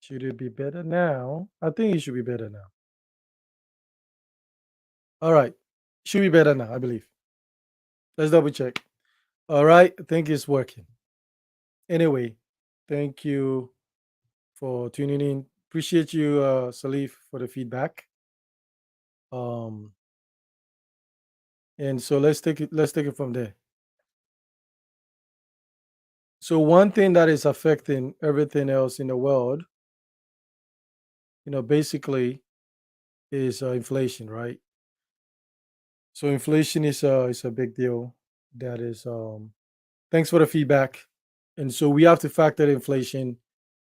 Should it be better now? I think it should be better now. All right. Should be better now, I believe. Let's double check. All right. I think it's working. Anyway, thank you for tuning in. Appreciate you, Salif, for the feedback. Um, and so let's take it from there. So one thing that is affecting everything else in the world, basically is inflation, right? So inflation is a big deal. That is thanks for the feedback. And so we have to factor inflation,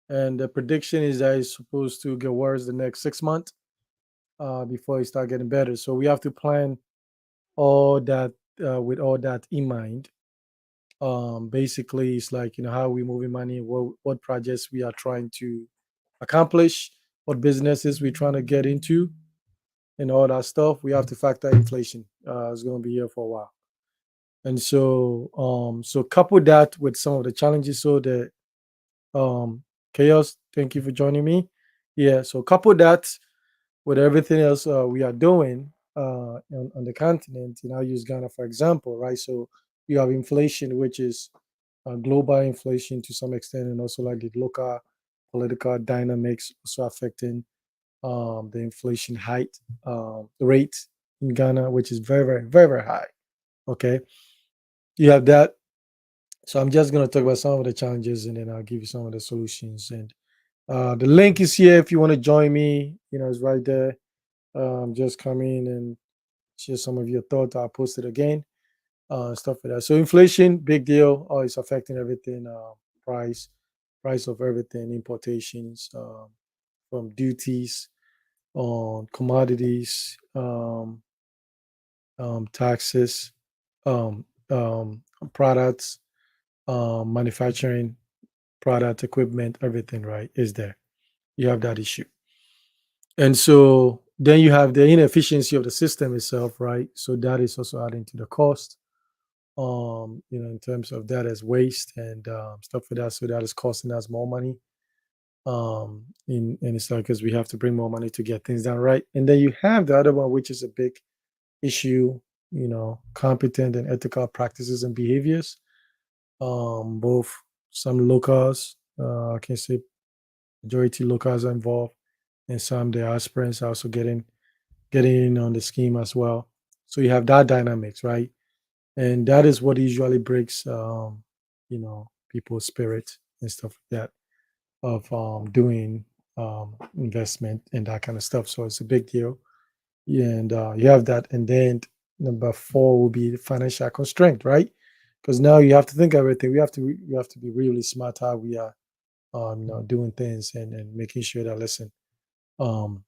and the prediction is that it's supposed to get worse the next 6 months before it start getting better. So we have to plan all that with all that in mind. Basically, it's like how we moving money, what projects we are trying to accomplish, what businesses we're trying to get into, and all that stuff. We have to factor inflation. It's going to be here for a while. And so couple that with some of the challenges. So the chaos. Thank you for joining me. Yeah. So couple that with everything else we are doing on the continent. I'll use Ghana for example, right? So you have inflation, which is global inflation to some extent, and also like the local political dynamics also affecting the inflation height rate in Ghana, which is very, very, very, very high. Okay, you have that. So I'm just going to talk about some of the challenges, and then I'll give you some of the solutions. And the link is here if you want to join me. It's right there. Just come in and share some of your thoughts. I'll post it again. Stuff like that. So inflation, big deal. Oh, it's affecting everything. Price, price of everything, importations, from duties on commodities, taxes, um, products, manufacturing, product, equipment, everything, right, is there. You have that issue. And so then you have the inefficiency of the system itself, right? So that is also adding to the cost, in terms of that as waste and stuff like that. So that is costing us more money. And it's like because we have to bring more money to get things done right. And then you have the other one, which is a big issue, competent and ethical practices and behaviors. Both some locals, I can say majority locals are involved, and some the aspirants are also getting in on the scheme as well. So you have that dynamics, right? And that is what usually breaks, people's spirit and stuff like that of doing investment and that kind of stuff. So it's a big deal. Yeah, and you have that, and then number four will be the financial constraint, right? Because now you have to think of everything. We have to be really smart how we are, doing things and making sure that listen, um,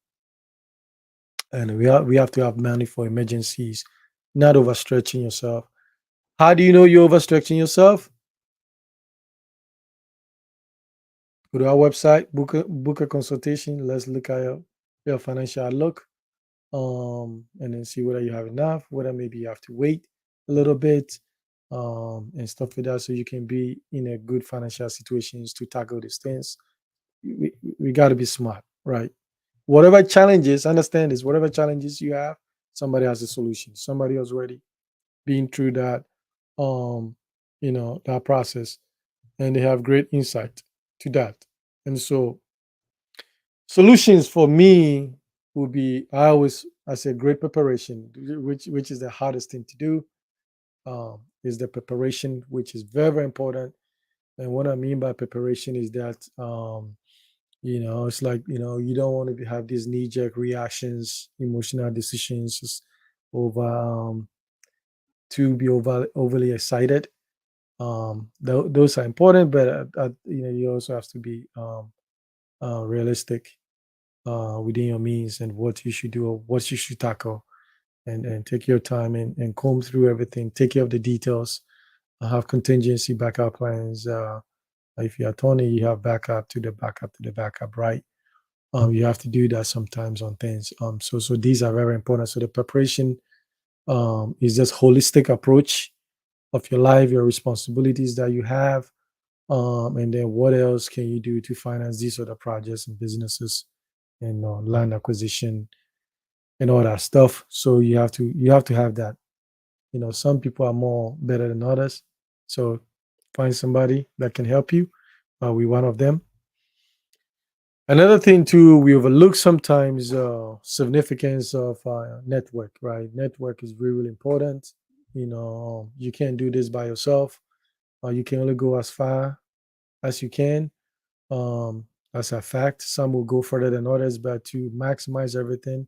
and we have to have money for emergencies, not overstretching yourself. How do you know you're overstretching yourself? Go to our website, book a consultation. Let's look at your financial outlook, and then see whether you have enough, whether maybe you have to wait a little bit, and stuff like that, so you can be in a good financial situations to tackle these things. We got to be smart, right? Whatever challenges, understand this. Whatever challenges you have, somebody has a solution. Somebody has already been through um, that process, and they have great insight to that. And so solutions for me would be I say great preparation, which is the hardest thing to do. Is the preparation, which is very, very important. And what I mean by preparation is that it's like you don't want to have these knee jerk reactions, emotional decisions, just over to be overly excited. Those are important, but you also have to be realistic within your means and what you should do or what you should tackle, and take your time and comb through everything, take care of the details, have contingency backup plans. If you're Tony, you have backup to the backup to the backup, right? You have to do that sometimes on things. So these are very important. So the preparation is this holistic approach of your life, your responsibilities that you have, And then what else can you do to finance these other projects and businesses and land acquisition and all that stuff. So you have to have that. Some people are more better than others. So find somebody that can help you. We one of them. Another thing too, we overlook sometimes significance of network. Right, network is really, really important. You can't do this by yourself. You can only go as far as you can. That's a fact. Some will go further than others, but to maximize everything,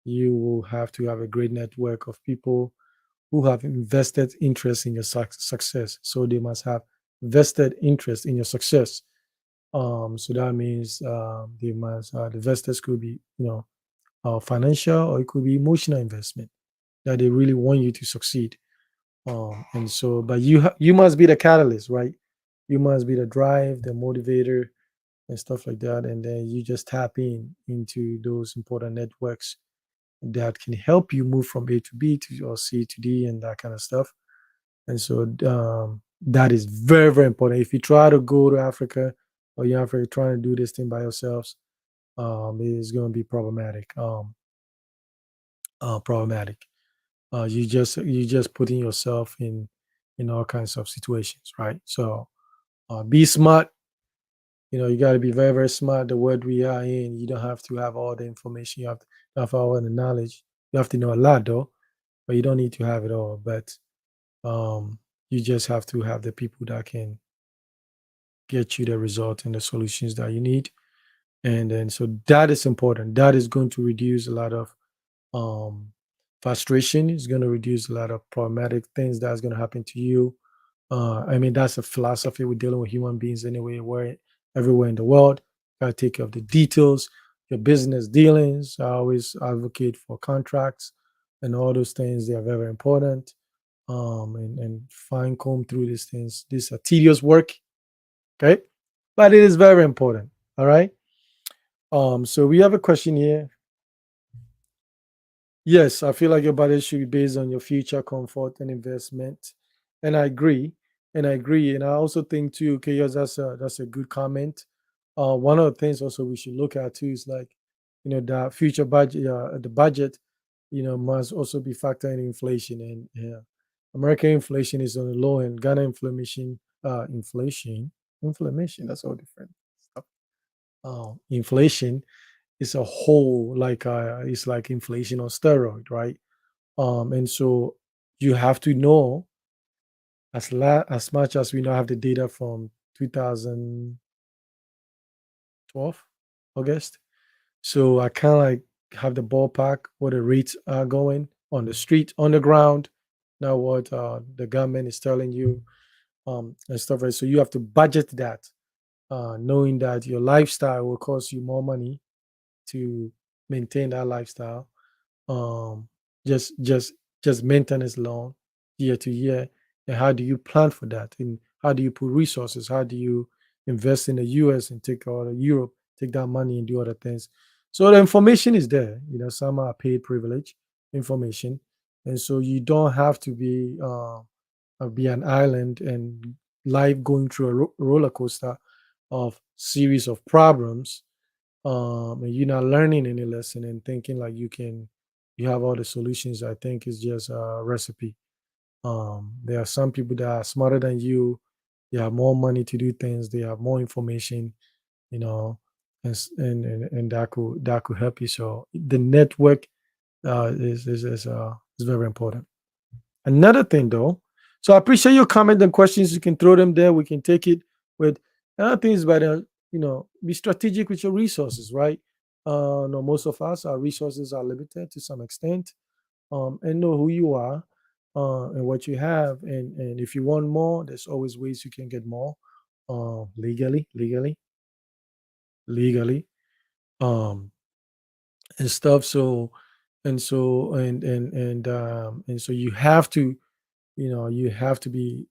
you will have to have a great network of people who have invested interest in your success. So they must have vested interest in your success. So that means they must the investors could be financial, or it could be emotional investment that they really want you to succeed. And so, but you must be the catalyst, right? You must be the drive, the motivator, and stuff like that. And then you just tap into those important networks that can help you move from A to B to or C to D and that kind of stuff. And so that is very, very important. If you try to go to Africa or you're Africa trying to do this thing by yourselves, it's going to be problematic. Problematic. You just putting yourself in all kinds of situations, right? So be smart. You got to be very, very smart. The world we are in, you don't have to have all the information. You have all the knowledge. You have to know a lot, though, but you don't need to have it all. But um, you just have to have the people that can get you the result and the solutions that you need. And then, so that is important. That is going to reduce a lot of um, frustration. It's going to reduce a lot of problematic things that's going to happen to you. I mean, that's a philosophy we're dealing with human beings anyway, where everywhere in the world, got to take care of the details, your business dealings. I always advocate for contracts and all those things. They are very important. And fine comb through these things. This is a tedious work, okay? But it is very important. All right. So we have a question here. Yes, I feel like your budget should be based on your future comfort and investment. And I agree. And I agree. And I also think too, okay, yes, that's a good comment. One of the things also we should look at too is like, the future budget, the budget, must also be factoring in inflation. And American inflation is on the low end. Ghana inflation, that's all different stuff. Inflation is a whole like it's like inflation on steroid, right? And so you have to know as much as we now have the data from 2012 August. So I kind of like have the ballpark where the rates are going on the street, on the ground. Now what the government is telling you and stuff like so you have to budget that, knowing that your lifestyle will cost you more money to maintain that lifestyle. um just maintenance loan year to year, and how do you plan for that, and how do you put resources, how do you invest in the US and take out of Europe, take that money and do other things. So the information is there. Some are paid privilege information, and so you don't have to be an island and life going through a roller coaster of series of problems, and you're not learning any lesson and thinking like you have all the solutions. I think is just a recipe. There are some people that are smarter than you. They have more money to do things. They have more information, you know, and that could help you. So the network is very important. Another thing though, so I appreciate your comment and questions. You can throw them there. We can take it with another thing is by the be strategic with your resources, right? No, most of us our resources are limited to some extent. And know who you are, and what you have, and if you want more, there's always ways you can get more, legally, um, and stuff. So and so you have to be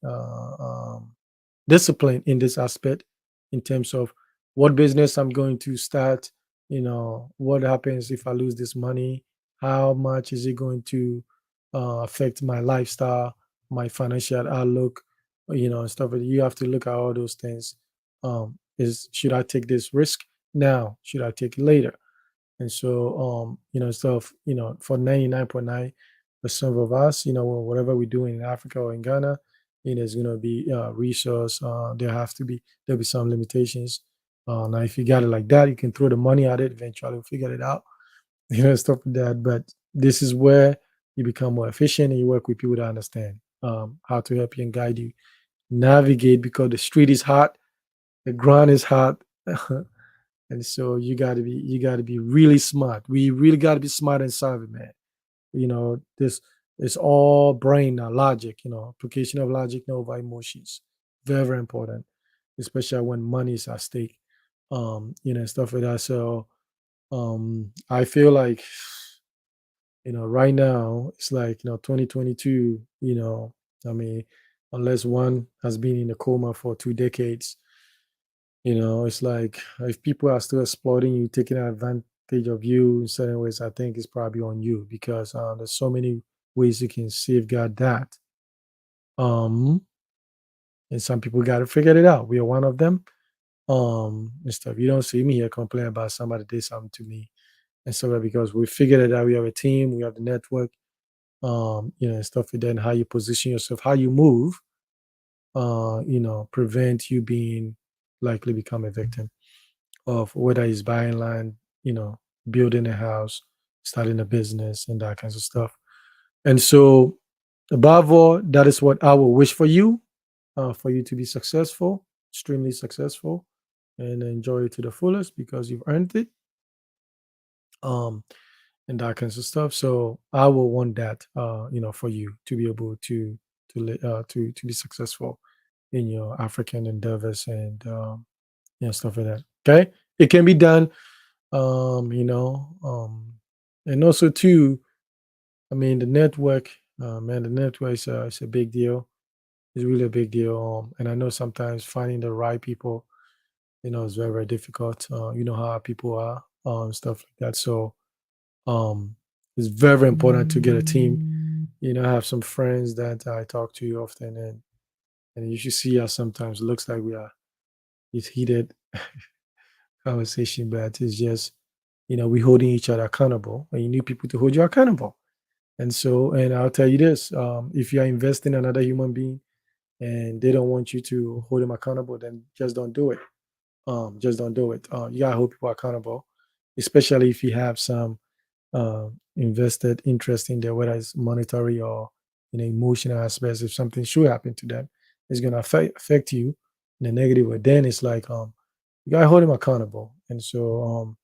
disciplined in this aspect in terms of what business I'm going to start. What happens if I lose this money? How much is it going to affect my lifestyle, my financial outlook? and stuff. But you have to look at all those things. Is should I take this risk now? Should I take it later? And so, stuff, for 99.9% of us, whatever we're doing in Africa or in Ghana, it's going to be resource. There'll be some limitations. Now, if you got it like that, you can throw the money at it. Eventually, we'll figure it out, stuff like that. But this is where you become more efficient and you work with people that understand how to help you and guide you navigate because the street is hot, the ground is hot. And so you got to be really smart. We really got to be smart and savvy, man. This is all brain now, logic. Application of logic over emotions. Very very important, especially when money is at stake. Stuff like that. So I feel like right now it's like 2022. I mean, unless one has been in a coma for 2 decades, it's like if people are still exploiting you, taking advantage of you in certain ways, I think it's probably on you because there's so many ways you can safeguard that. Um, and some people got to figure it out. We are one of them. And stuff. You don't see me here complaining about somebody did something to me and stuff because we figured it out. We have a team, we have the network, and stuff. And then how you position yourself, how you move, prevent you being likely become a victim of whether it's buying land, you know, building a house, starting a business, and that kinds of stuff. And so, above all, that is what I will wish for you to be successful, extremely successful, and enjoy it to the fullest because you've earned it, um, and that kinds of stuff. So, I will want that, for you to be able to be successful in your African endeavors and stuff like that. Okay, it can be done. um, you know, um, and also too, I mean, the network, man, the network is a big deal. It's really a big deal. And I know sometimes finding the right people, is very, very difficult. You know how people are, stuff like that. So, um, it's very, very important to get a team. I have some friends that I talk to often, and you should see how sometimes it looks like it's heated conversation, but it's just, we holding each other accountable, and you need people to hold you accountable. And so, and I'll tell you this: if you are investing in another human being and they don't want you to hold them accountable, then just don't do it. Just don't do it. You gotta hold people accountable, especially if you have some invested interest in there, whether it's monetary or emotional aspects. If something should happen to them, it's gonna affect you in a negative way. Then it's like you gotta hold them accountable, and so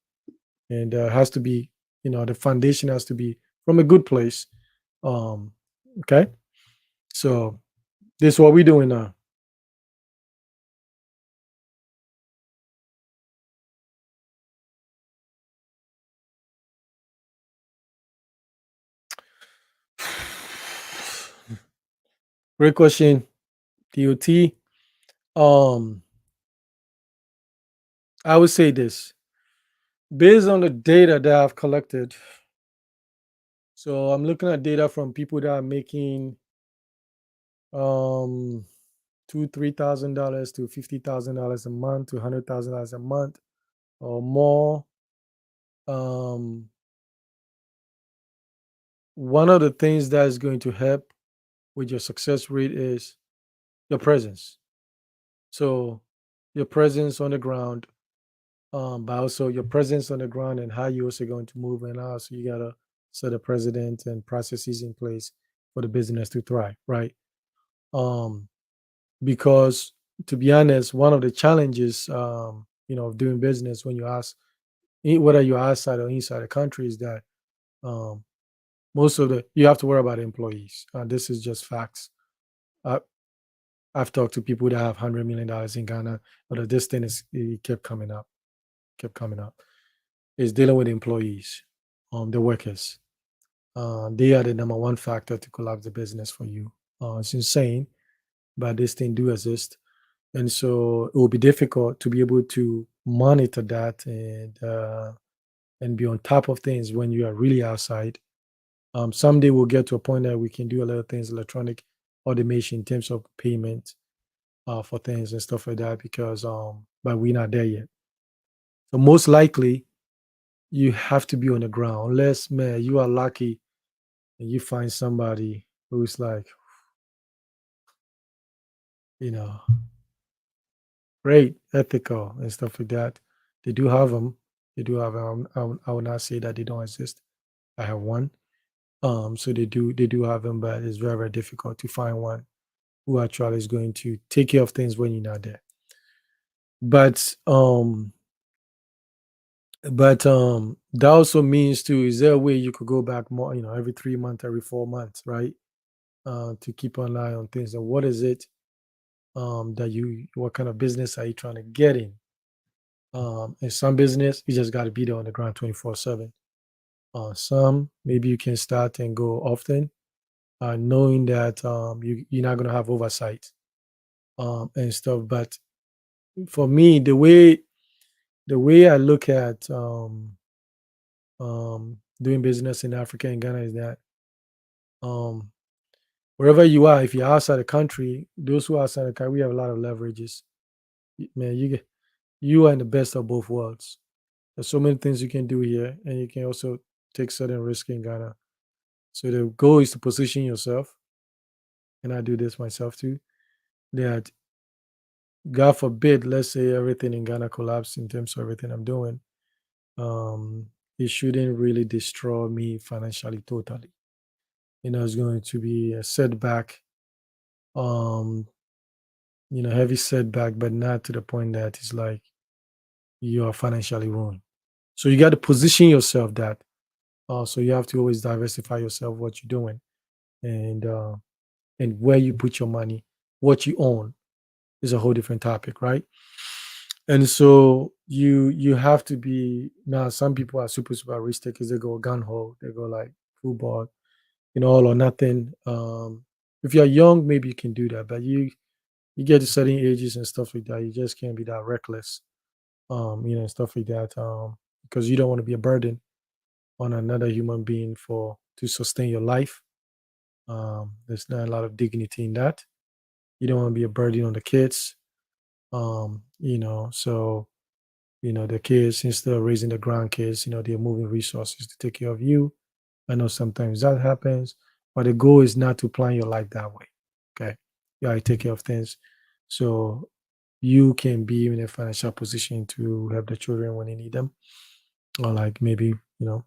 and has to be, the foundation has to be from a good place. Um, okay, so this is what we're doing now. Great question, DOT. Um, I would say this based on the data that I've collected. So I'm looking at data from people that are making um $2,000, $3,000 to $50,000 a month to $100,000 a month or more. Um, one of the things that is going to help with your success rate is your presence. So your presence on the ground, but also your presence on the ground and how you also going to move and how. So you gotta set a precedent and processes in place for the business to thrive, right? Um, because to be honest, one of the challenges, of doing business when you ask whether you're outside or inside the country is that um, most of the you have to worry about employees. This is just facts. Uh, I've talked to people that have $100 million in Ghana, but this thing it kept coming up, kept coming up. Is dealing with employees, the workers. They are the number one factor to collapse the business for you. It's insane, but this thing do exist, and so it will be difficult to be able to monitor that and be on top of things when you are really outside. Someday we'll get to a point that we can do a lot of things electronic automation in terms of payment, for things and stuff like that because but we're not there yet. So most likely you have to be on the ground unless man you are lucky and you find somebody who's like you know great ethical and stuff like that. They do have them. They do have I will not say that they don't exist. I have one. So they do have them, but it's very, very difficult to find one who actually is going to take care of things when you're not there. But that also means too, is there a way you could go back more, every 3 months, every 4 months, right? To keep an eye on things. And what is it that what kind of business are you trying to get in? In some business, you just got to be there on the ground 24/7. Some maybe you can start and go often, knowing that you're not going to have oversight and stuff. But for me, the way I look at doing business in Africa and Ghana is that um, wherever you are, if you're outside the country, those who are outside the country, we have a lot of leverages. Man, you are in the best of both worlds. There's so many things you can do here, and you can also take certain risk in Ghana. So the goal is to position yourself, and I do this myself too. That God forbid, let's say everything in Ghana collapse in terms of everything I'm doing. Um, it shouldn't really destroy me financially totally. It's going to be a setback, um, heavy setback, but not to the point that it's like you are financially ruined. So you got to position yourself that. So you have to always diversify yourself, what you're doing, and uh, and where you put your money, what you own is a whole different topic, right? And so you have to be now. Some people are super risk takers. They go gun ho. They go like football, all or nothing. If you're young, maybe you can do that, but you get to certain ages and stuff like that. You just can't be that reckless, and stuff like that, because you don't want to be a burden on another human being for to sustain your life. There's not a lot of dignity in that. You don't want to be a burden on the kids. So the kids instead of raising the grandkids, they're moving resources to take care of you. I know sometimes that happens, but the goal is not to plan your life that way. Okay, you gotta take care of things so you can be in a financial position to help the children when they need them, or like maybe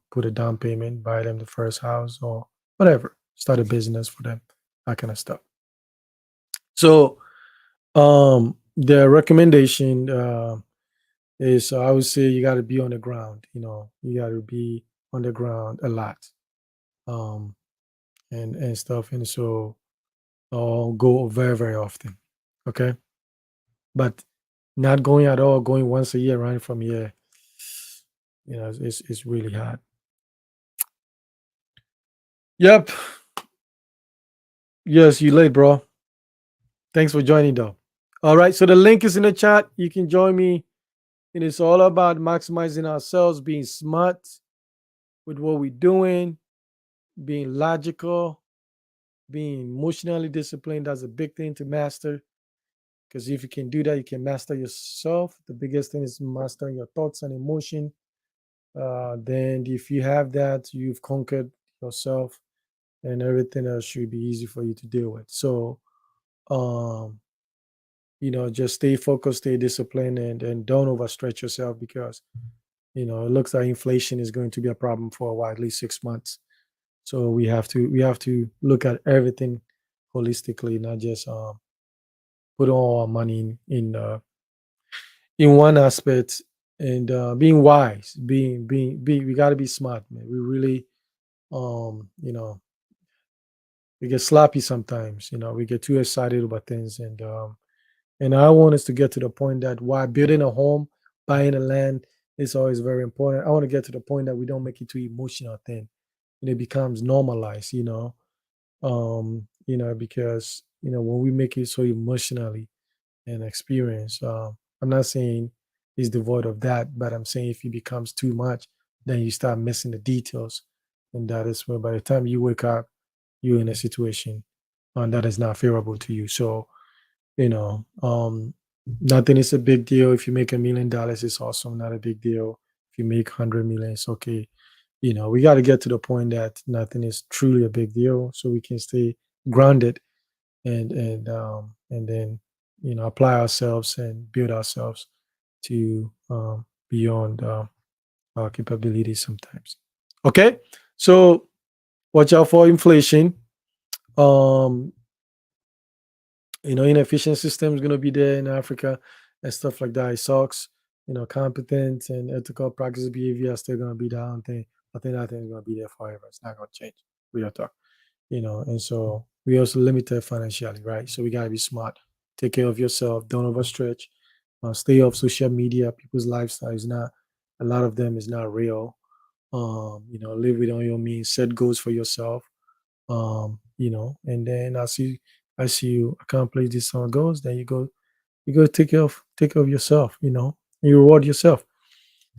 put a down payment, buy them the first house or whatever, start a business for them, that kind of stuff. So the recommendation is I would say you got to be on the ground. You got to be on the ground a lot, um, and stuff, and so I'll go very very often. Okay, but not going at all. Going once a year, running from here, it's really hard. Yep. Yes, you late, bro. Thanks for joining, though. All right, so the link is in the chat. You can join me. And it's all about maximizing ourselves, being smart with what we're doing, being logical, being emotionally disciplined. That's a big thing to master. Because if you can do that, you can master yourself. The biggest thing is mastering your thoughts and emotion. Then, if you have that, you've conquered yourself, and everything else should be easy for you to deal with. So, um, just stay focused, stay disciplined, and don't overstretch yourself because it looks like inflation is going to be a problem for a while, at least 6 months. So we have to look at everything holistically, not just put all our money in one aspect. And being wise, we got to be smart, man. We really um you know we get sloppy sometimes. We get too excited about things, and I want us to get to the point that while building a home, buying a land is always very important. I want to get to the point that we don't make it too emotional thing, and it becomes normalized. Because when we make it so emotionally and experience, I'm not saying it's devoid of that, but I'm saying if it becomes too much, then you start missing the details, and that is where by the time you wake up, you're in a situation that is not favorable to you. So You know, nothing is a big deal. If you make $1 million, it's also not a big deal. If you make 100 million, it's okay. We got to get to the point that nothing is truly a big deal, so we can stay grounded and then apply ourselves and build ourselves to beyond our capabilities sometimes. Okay, so watch out for inflation. Um, inefficient system is going to be there in Africa and stuff like that. It sucks. Competent and ethical practice behavior are still going to be there. I think that thing is going to be there forever. It's not going to change. Real talk. And so we also limited financially, right? So we got to be smart. Take care of yourself. Don't overstretch. Stay off social media. People's lifestyle is not, a lot of them is not real. Live within your means. Set goals for yourself. And then as you accomplish these goals, then you go take care of yourself. You reward yourself.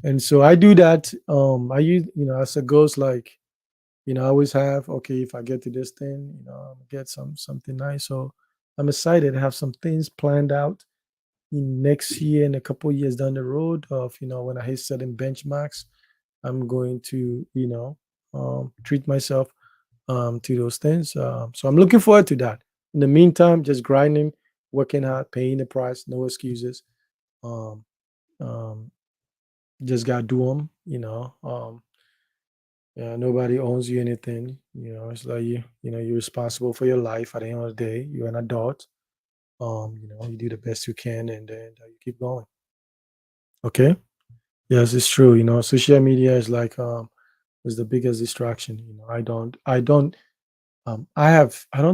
And so I do that. I use as a goals, like I always have, okay, if I get to this thing, I'm get something nice. So I'm excited to have some things planned out in next year and a couple years down the road of, when I hit certain benchmarks, I'm going to, treat myself to those things. So I'm looking forward to that. In the meantime, just grinding, working hard, paying the price, no excuses. Um, um, just got to do them, yeah, nobody owns you anything. It's like you're responsible for your life. At the end of the day, you're an adult. You do the best you can, and then you keep going. Okay. Yes, it's true. Social media is the biggest distraction. I don't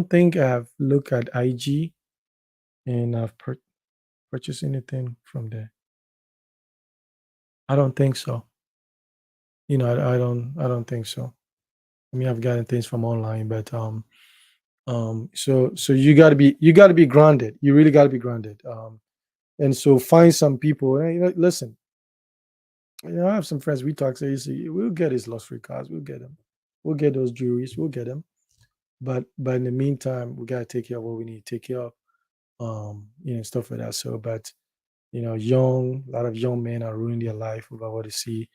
think I've looked at IG and I've purchased anything from there. I don't think so. I don't think so. I mean, I've gotten things from online, but so you got to be grounded. You really got to be grounded. And so find some people. Listen, I have some friends. We talk. Say, we'll get his luxury cars. We'll get them. We'll get those jewelries. We'll get them. But in the meantime, we gotta take care of what we need to take care of. Stuff like that. So, but a lot of young men are ruining their life over what they see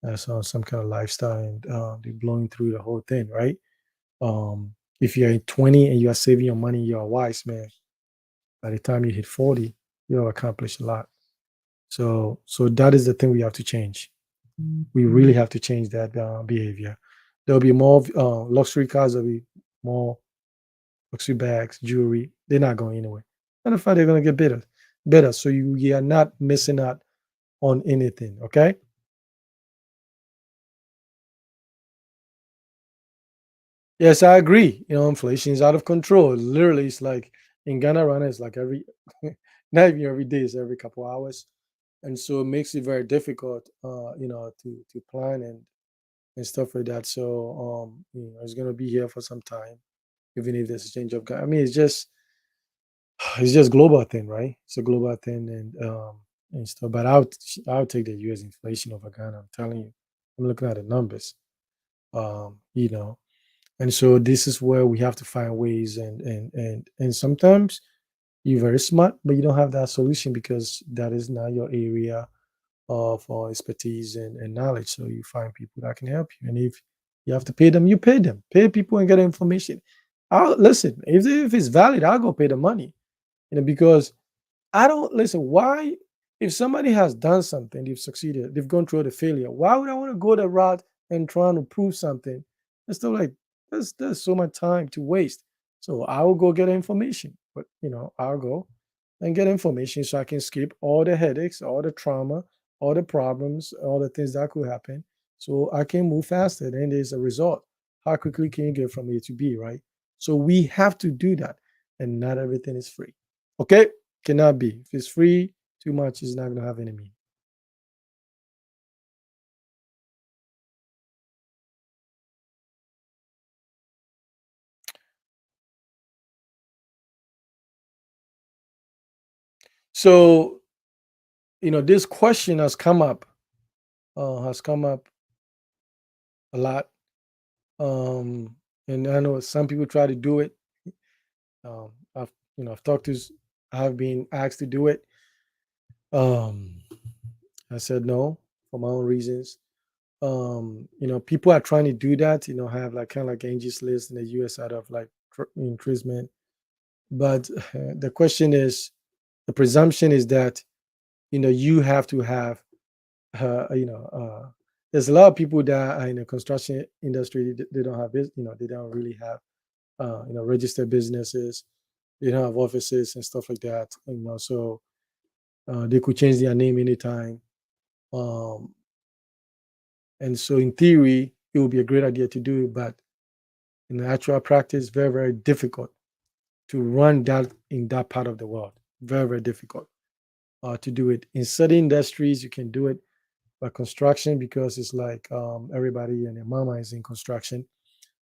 as some kind of lifestyle, and they're blowing through the whole thing, right? If you're in 20 and you are saving your money, you're a wise man. By the time you hit 40, you'll accomplish a lot. So that is the thing we have to change. We really have to change that behavior. There'll be more luxury cars. There'll be more luxury bags, jewelry. They're not going anywhere. Matter of fact, they're going to get better. So you are not missing out on anything. Okay. Yes, I agree. Inflation is out of control. Literally, it's like in Ghana, right now, it's like every, not even every day, it's every couple hours, and so it makes it very difficult, to plan and stuff like that. So, it's gonna be here for some time, even if there's a change of. I mean, it's just global thing, right? It's a global thing, and stuff. But I'll take the U.S. inflation over Ghana. I'm telling you, I'm looking at the numbers. Um, you know, and so this is where we have to find ways, and sometimes you're very smart, but you don't have that solution because that is not your area of expertise and knowledge. So you find people that can help you, and if you have to pay them, you pay them. Pay people and get information. I'll listen. If it's valid, I'll go pay the money. Because I don't listen. Why, if somebody has done something, they've succeeded, they've gone through the failure. Why would I want to go the route and trying to prove something? It's still like there's so much time to waste. So I will go get information. But I'll go and get information so I can skip all the headaches, all the trauma, all the problems, all the things that could happen. So I can move faster. Then there's a result. How quickly can you get from A to B, right? So we have to do that. And not everything is free. Okay? Cannot be. If it's free, too much is not going to have any meaning. So, this question has come up a lot. And I know some people try to do it. I've talked to I've been asked to do it. Um, I said no for my own reasons. People are trying to do that. Have like kind of like Angie's List in the U.S. out of like imprisonment. But the question is, the presumption is that you have to have uh, you know uh, there's a lot of people that are in the construction industry. They don't have they don't really have registered businesses. They don't have offices and stuff like that. So they could change their name anytime. Um, and so in theory, it would be a great idea to do it, but in actual practice, very, very difficult to run that in that part of the world. Very, very difficult to do it. In certain industries, you can do it, but construction, because it's like everybody and their mama is in construction.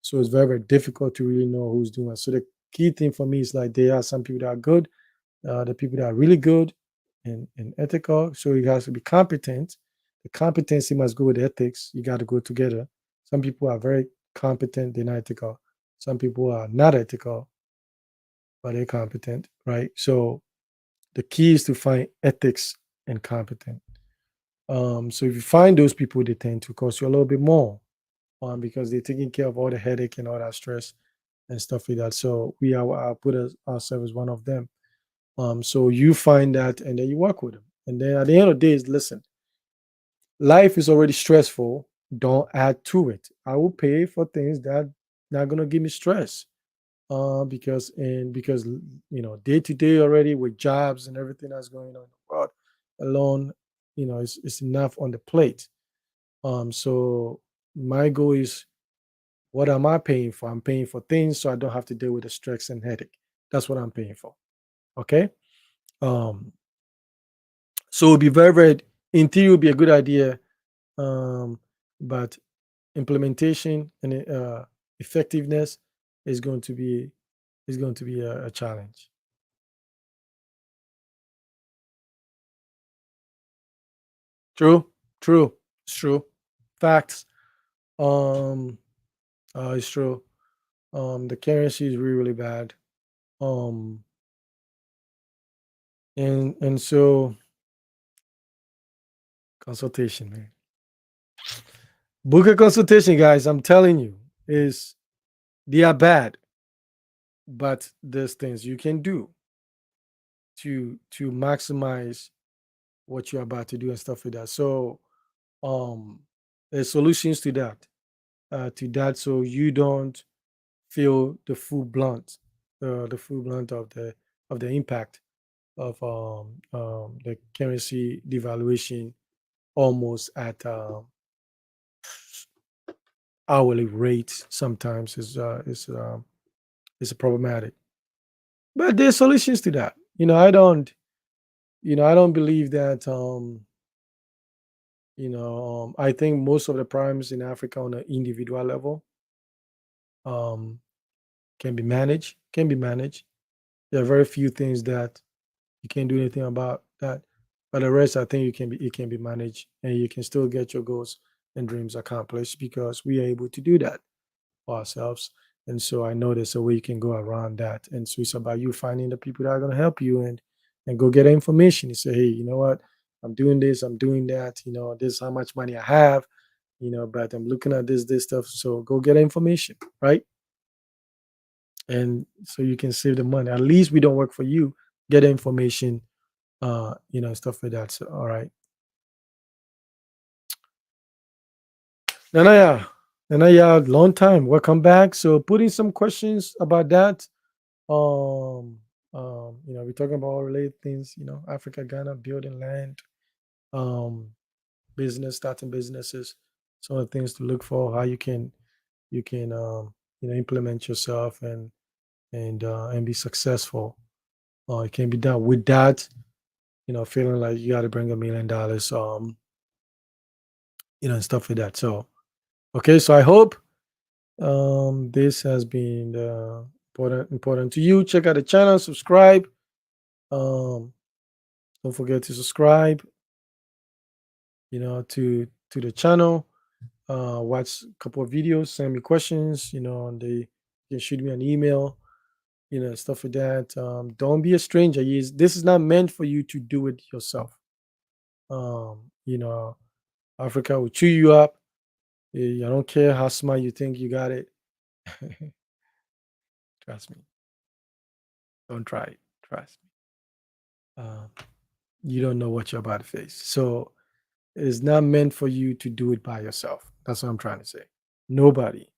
So it's very, very difficult to really know who's doing it. So the key thing for me is like there are some people that are good, the people that are really good and ethical. So you have to be competent. The competency must go with ethics. You got to go together. Some people are very competent, they're not ethical. Some people are not ethical, but they're competent, right? So the key is to find ethics and competent. So if you find those people, they tend to cost you a little bit more, because they're taking care of all the headache and all that stress and stuff like that. So we are put ourselves as one of them. So you find that and then you work with them. And then at the end of the day, is listen, life is already stressful. Don't add to it. I will pay for things that not gonna give me stress. Because day to day already with jobs and everything that's going on in the world alone, it's enough on the plate. So my goal is, what am I paying for? I'm paying for things so I don't have to deal with the stress and headache. That's what I'm paying for. Okay. Um, so it would be very, very, in theory, it would be a good idea, but implementation and effectiveness is going to be a challenge. True, true, it's true. Facts. Um, it's true. The currency is really, really bad. Um, and so consultation, man. Book a consultation, guys. I'm telling you, is they are bad, but there's things you can do to maximize what you're about to do and stuff like that. So um there's solutions to that. So you don't feel the full blunt of the impact of the currency devaluation almost at hourly rates. Sometimes is problematic, but there's solutions to that. I don't believe that. I think most of the problems in Africa on an individual level um, can be managed. Can be managed. There are very few things that you can't do anything about that, but the rest, I think, it can be managed, and you can still get your goals and dreams accomplished because we are able to do that for ourselves. And so I know there's a way you can go around that. And so it's about you finding the people that are going to help you and go get the information. You say, hey, you know what? I'm doing this, I'm doing that. This is how much money I have. But I'm looking at this stuff. So go get the information, right? And so you can save the money. At least we don't work for you. Get the information, stuff like that. So all right. Nanaya, Nanaya, long time. Welcome back. So putting some questions about that. Um, we're talking about all related things, Africa, Ghana, building land, um, business, starting businesses, some of the things to look for, how you can implement yourself and be successful. It can be done with that, feeling like you got to bring $1 million, and stuff like that. So, okay, so I hope this has been important to you. Check out the channel, subscribe. Um, don't forget to subscribe, to the channel. Watch a couple of videos, send me questions, and they you can shoot me an email. stuff like that. Don't be a stranger. This is not meant for you to do it yourself. Um, you know, Africa will chew you up. I don't care how smart you think you got it. Trust me. Don't try it. Trust me. You don't know what you're about to face. So it's not meant for you to do it by yourself. That's what I'm trying to say. Nobody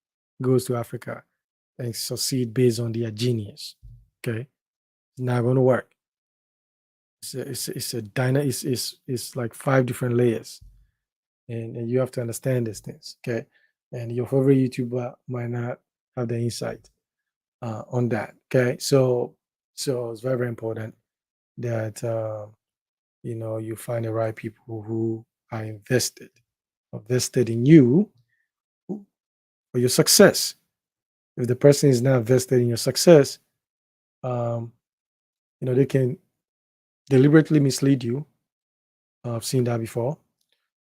goes to Africa and succeed based on their genius. Okay, it's not going to work. It's like five different layers, and you have to understand these things. Okay, and your favorite YouTuber might not have the insight on that. Okay, so it's very very important that you find the right people who are invested in you for your success. If the person is not vested in your success, um, they can deliberately mislead you. I've seen that before.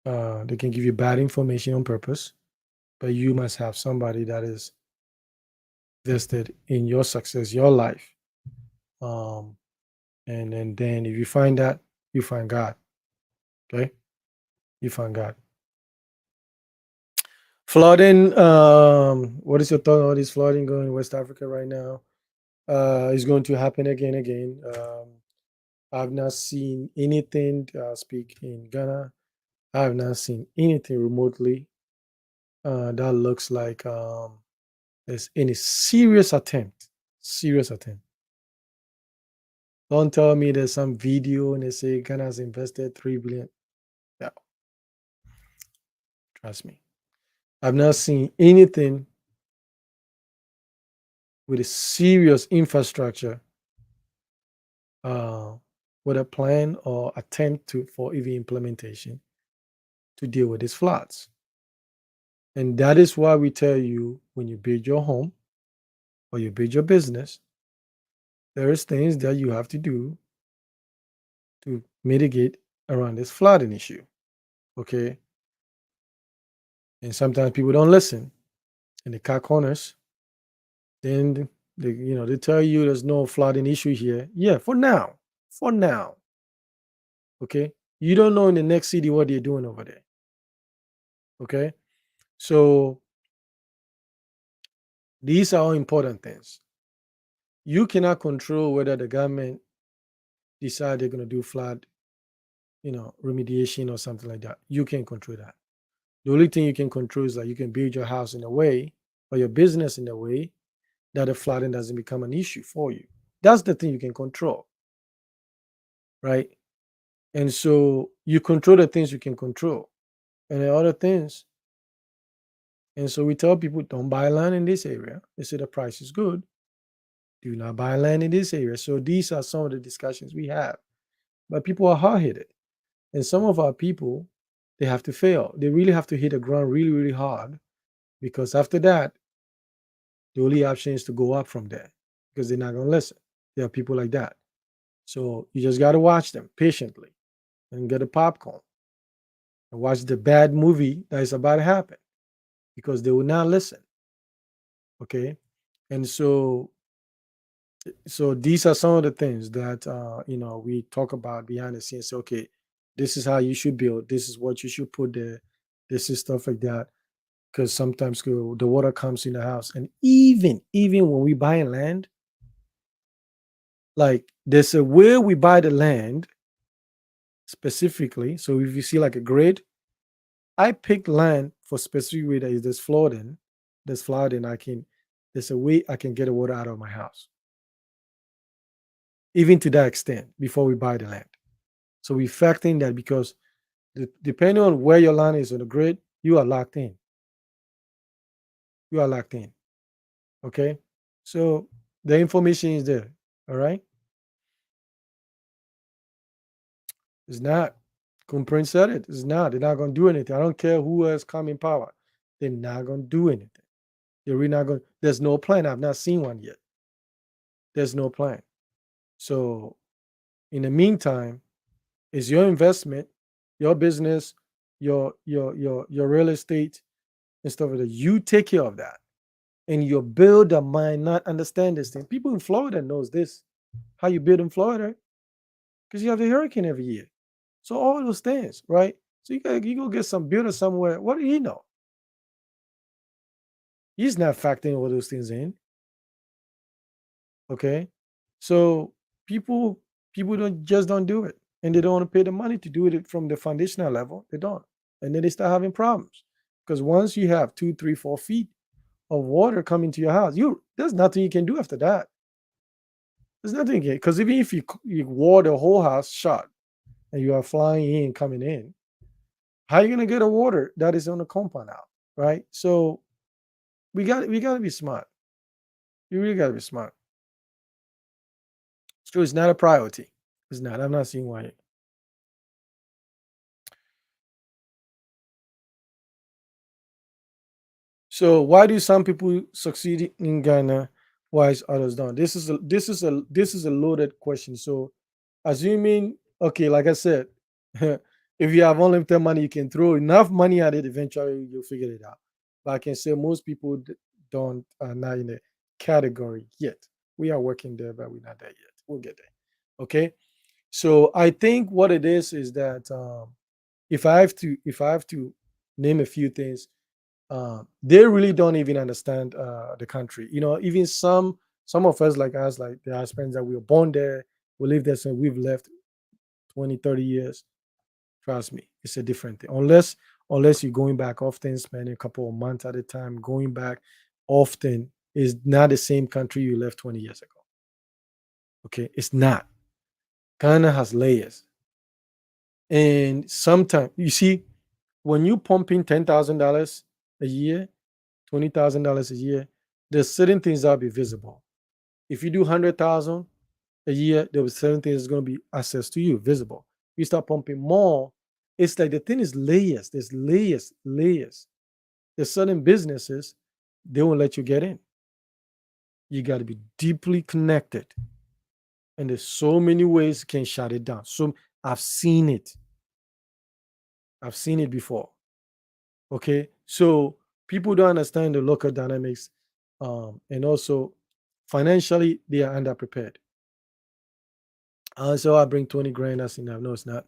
They can give you bad information on purpose, but you must have somebody that is vested in your success, your life. Um, and then if you find that, you find God. Okay, you find God. Flooding. What is your thought on all this flooding going in West Africa right now? Is going to happen again, again. I've not seen anything. Speak in Ghana. I have not seen anything remotely that looks like there's any serious attempt. Serious attempt. Don't tell me there's some video and they say Ghana has invested 3 billion. Yeah, trust me. I've not seen anything with a serious infrastructure, uh, with a plan or attempt to for even implementation to deal with these floods. And that is why we tell you when you build your home or you build your business, there is things that you have to do to mitigate around this flooding issue. Okay. And sometimes people don't listen and they cut corners. Then they tell you there's no flooding issue here. Yeah, for now. For now. Okay. You don't know in the next city what they're doing over there. Okay. So these are all important things. You cannot control whether the government decide they're going to do flood, remediation or something like that. You can't control that. The only thing you can control is that you can build your house in a way or your business in a way that the flooding doesn't become an issue for you. That's the thing you can control, right? And so you control the things you can control, and the other things. And so we tell people don't buy land in this area. They say the price is good. Do not buy land in this area. So these are some of the discussions we have. But people are hard headed. And some of our people, they have to fail. They really have to hit the ground really, really hard because after that, the only option is to go up from there because they're not going to listen. There are people like that. So you just got to watch them patiently and get a popcorn and watch the bad movie that is about to happen because they will not listen. Okay. And so these are some of the things that we talk about behind the scenes. Okay, this is how you should build. This is what you should put there. This is stuff like that. Because sometimes the water comes in the house, and even when we buy land, like there's a way we buy the land specifically. So if you see like a grid, I pick land for specific way that is there's flooding. There's a way I can get the water out of my house, even to that extent before we buy the land. So we factor in that because depending on where your land is on the grid, you are locked in. You are locked in. Okay. So the information is there. All right. It's not. Comprehend said it. It's not. They're not going to do anything. I don't care who has come in power. They're not going to do anything. They're really not going. There's no plan. I've not seen one yet. There's no plan. So in the meantime, it's your investment, your business, your real estate and stuff like that. You take care of that. And your builder might not understand this thing. People in Florida knows this. How you build in Florida? Because you have the hurricane every year. So all those things, right? So you go get some builder somewhere. What do he know? He's not factoring all those things in. Okay. So people people don't do it. And they don't want to pay the money to do it from the foundational level. They don't. And then they start having problems. Because once you have 2, 3, 4 feet of water coming to your house, there's nothing you can do after that. There's nothing because even if you wore the whole house shut and you are flying in, coming in, how are you gonna get a water that is on the compound out, right? So we gotta be smart. You really gotta be smart. It's true, it's not a priority. It's not. I'm not seeing why. So why do some people succeed in Ghana, while others don't? This is a loaded question. So assuming, okay, like I said, if you have unlimited money, you can throw enough money at it, eventually you'll figure it out. But I can say most people don't are not in the category yet. We are working there, but we're not there yet. We'll get there. Okay. So I think what it is that if I have to name a few things, they really don't even understand the country. Even some of us, like us, like the Hispanics that we were born there, we live there, so we've left 20, 30 years. Trust me, it's a different thing. Unless you're going back often, spending a couple of months at a time, going back often is not the same country you left 20 years ago. Okay, it's not. Ghana has layers, and sometimes you see when you pumping $10,000 a year, $20,000 a year, there's certain things that'll be visible. If you do 100,000 a year, there was certain things that's going to be access to you, visible. You start pumping more, it's like the thing is layers. There's layers, layers. There's certain businesses they won't let you get in. You got to be deeply connected, and there's so many ways you can shut it down. So I've seen it. I've seen it before. Okay, so people don't understand the local dynamics, and also financially they are underprepared. So I bring 20 grand. That's enough. No, it's not.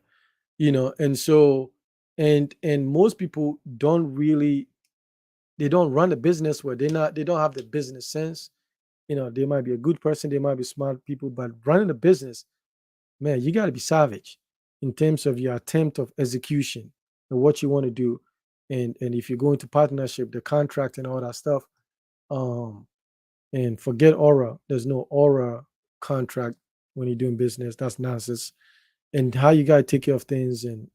And so and most people don't really they don't run a business where they don't have the business sense. They might be a good person, they might be smart people, but running a business, man, you got to be savage in terms of your attempt of execution and what you want to do. And if you go into partnership, the contract and all that stuff, um and forget aura. There's no aura contract when you're doing business. That's nonsense. And how you gotta take care of things, and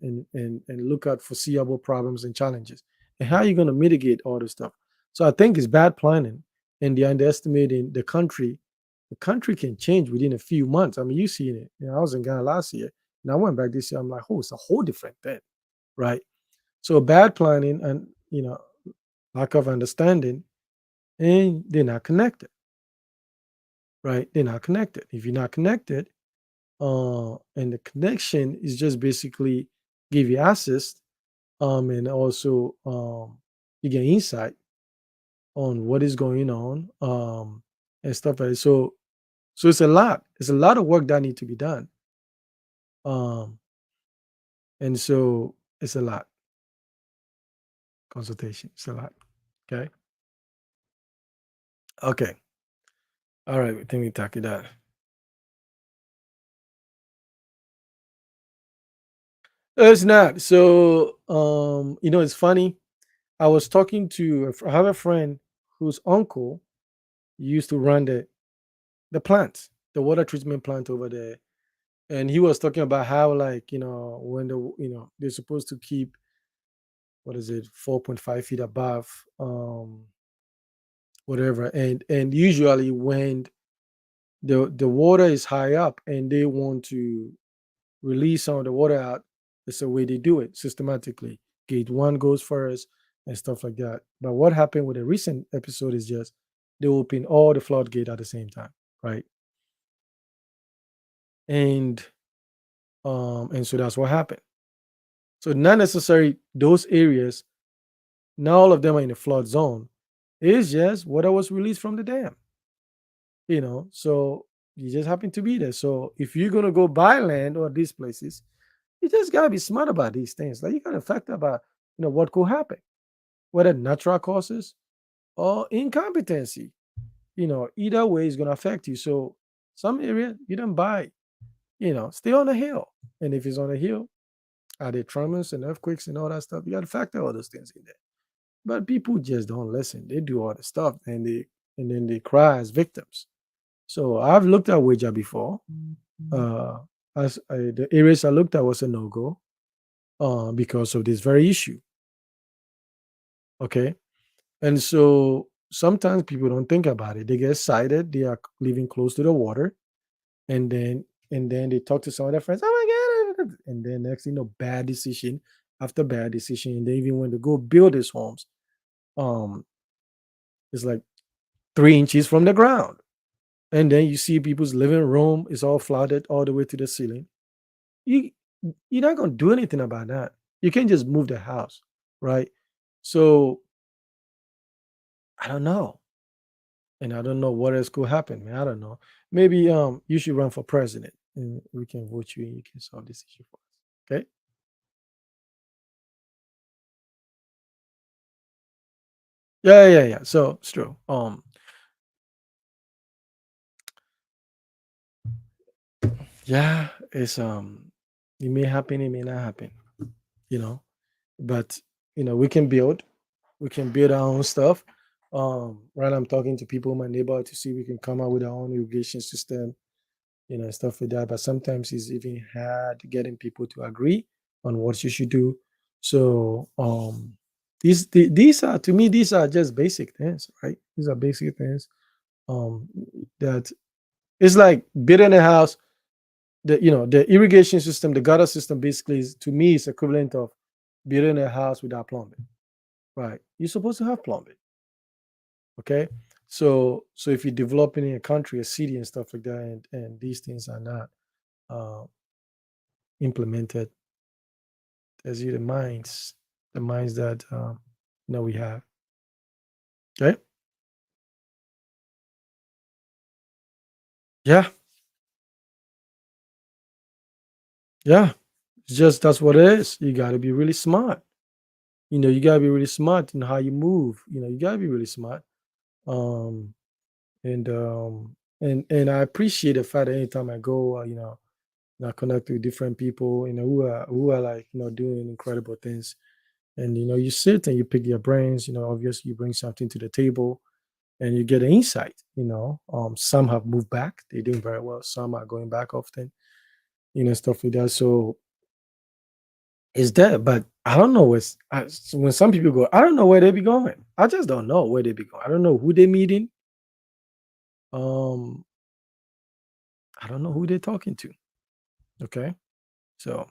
look at foreseeable problems and challenges, and how you're gonna mitigate all this stuff. So I think it's bad planning, and they're underestimating the country. The country can change within a few months. I mean, you seen it. I was in Ghana last year, and I went back this year. I'm like, oh, it's a whole different thing, right? So bad planning and lack of understanding, and they're not connected, right? They're not connected. If you're not connected, and the connection is just basically give you access, and also you get insight on what is going on, and stuff like that. So it's a lot of work that need to be done, um and so it's a lot. Consultation, it's a lot. Okay. Okay. All right, I think we tackle that. It's not. So it's funny. I was talking to I have a friend whose uncle used to run the plant, the water treatment plant over there. And he was talking about how, like, when they're supposed to keep, what is it, 4.5 feet above, whatever. And usually when the water is high up and they want to release some of the water out, it's the way they do it systematically. Gate one goes first and stuff like that. But what happened with the recent episode is just they open all the floodgate at the same time, right? And and so that's what happened. So not necessarily those areas, not all of them are in a flood zone, It's just water was released from the dam, so you just happen to be there. So if you're gonna go buy land or these places, you just gotta be smart about these things. Like you gotta factor about, what could happen, whether natural causes or incompetency. Either way is gonna affect you. So some area you don't buy, stay on the hill. And if it's on the hill, are there tremors and earthquakes and all that stuff? You gotta factor all those things in there. But people just don't listen. They do all the stuff and then they cry as victims. So I've looked at Ouija before. Uh, the areas I looked at was a no go because of this very issue. Okay, and so sometimes people don't think about it. They get excited. They are living close to the water, and then they talk to some of their friends. Oh my god! And then next thing you know, bad decision after bad decision. And they even when they go build these homes, um, it's like 3 inches from the ground. And then you see people's living room is all flooded all the way to the ceiling. You you're not gonna do anything about that. You can't just move the house, right? So I don't know. And I don't know what else could happen, man. I don't know. Maybe you should run for president and we can vote you and you can solve this issue for us. Okay? Yeah, yeah, yeah. So it's true. Yeah, it may happen, it may not happen, you know. But we can build. We can build our own stuff. Right, I'm talking to people in my neighborhood to see if we can come up with our own irrigation system, and stuff like that. But sometimes it's even hard getting people to agree on what you should do. So these are to me these are just basic things, right? These are basic things. Um, that it's like building a house. The irrigation system, the gutter system, basically is to me is equivalent of building a house without plumbing. Right? You're supposed to have plumbing. Okay. So if you're developing in a country, a city, and stuff like that, and these things are not uh, implemented, there's the minds that we have. Okay. Yeah. Yeah. It's just that's what it is. You got to be really smart. You got to be really smart in how you move. You got to be really smart. Um, and I appreciate the fact that anytime I go, I connect with different people, who are like, doing incredible things. And you sit and you pick their brains. Obviously you bring something to the table, and you get an insight. Some have moved back, they're doing very well. Some are going back often, stuff like that. So it's there, but I don't know when some people go, I don't know where they be going. I just don't know where they be going. I don't know who they meeting. um I don't know who they're talking to. Okay. So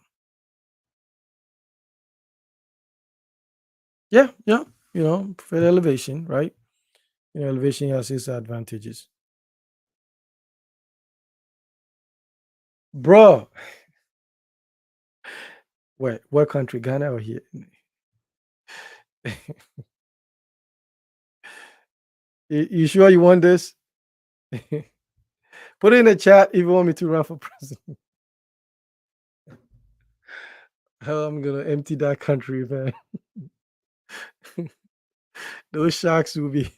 yeah, yeah, for elevation, right? Elevation has its advantages. Bro, wait, what country? Ghana or here? You sure you want this? Put it in the chat if you want me to run for president. Hell, I'm gonna empty that country, man. Those sharks will be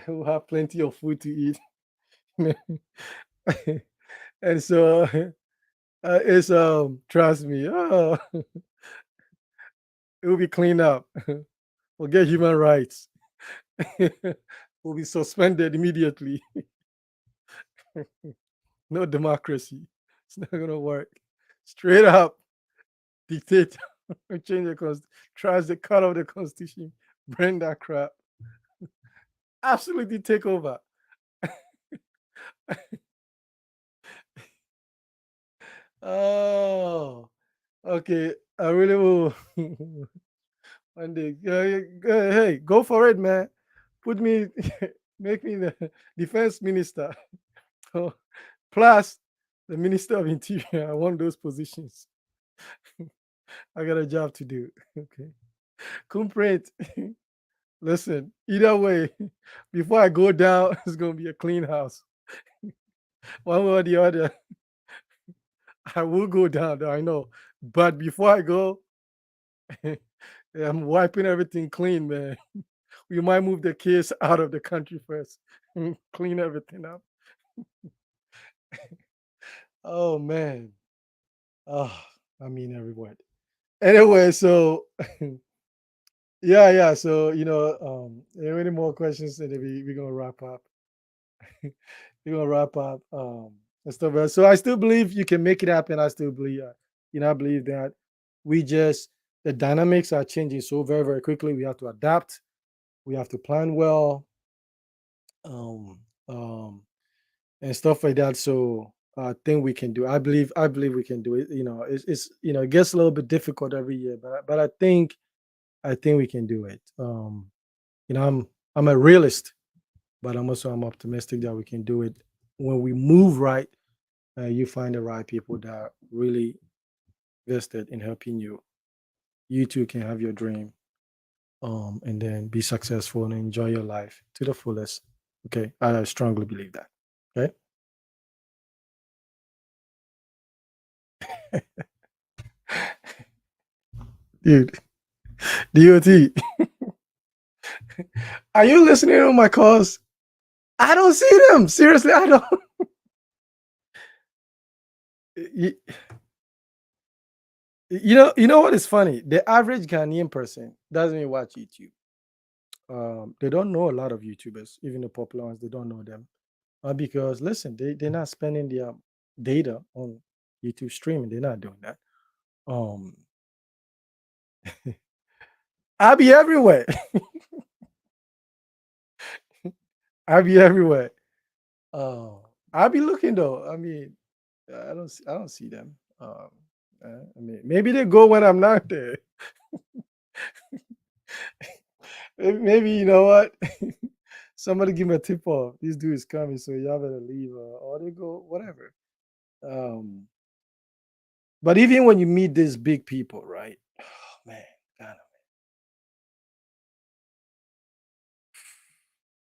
will have plenty of food to eat. And so it's trust me, it will be cleaned up. Forget human rights. Will be suspended immediately. No democracy. It's not gonna work. Straight up dictate, change the constitution, tries to cut off the constitution, bring that crap, absolutely take over. Oh, okay. I really will. One day, hey, go for it, man. Put me, make me the defense minister. Plus the minister of interior. I want those positions. I got a job to do. Okay. Comprehend. Listen, either way, before I go down, it's gonna be a clean house. One way or the other, I will go down there, I know. But before I go, I'm wiping everything clean, man. We might move the kids out of the country first. Clean everything up. Oh man. Oh, I mean every word. Anyway, so yeah, yeah. So there are any more questions, and then we're gonna wrap up. We're gonna wrap up and stuff. So I still believe you can make it happen. I still believe, I believe that we just the dynamics are changing so very, very quickly. We have to adapt. We have to plan well, um, um, and stuff like that. So I think we can do. I believe we can do it. It's it gets a little bit difficult every year, but I think we can do it. I'm a realist, but I'm optimistic that we can do it when we move right. You find the right people that are really vested in helping you. You too can have your dream, and then be successful and enjoy your life to the fullest. Okay, I strongly believe that. Okay, dude, DOT, are you listening to my calls? I don't see them. Seriously, I don't. You, you know what is funny? The average Ghanaian person doesn't even watch YouTube. They don't know a lot of YouTubers, even the popular ones. They don't know them, because listen, they're not spending their data on YouTube streaming. They're not doing that. Um, I'll be everywhere. I'll be everywhere. I'll be looking though. I mean, I don't see them. I mean, maybe they go when I'm not there. Maybe you know what? Somebody give me a tip off. This dude is coming, so y'all better leave, or they go whatever. Um, but even when you meet these big people, right? Oh, man, God,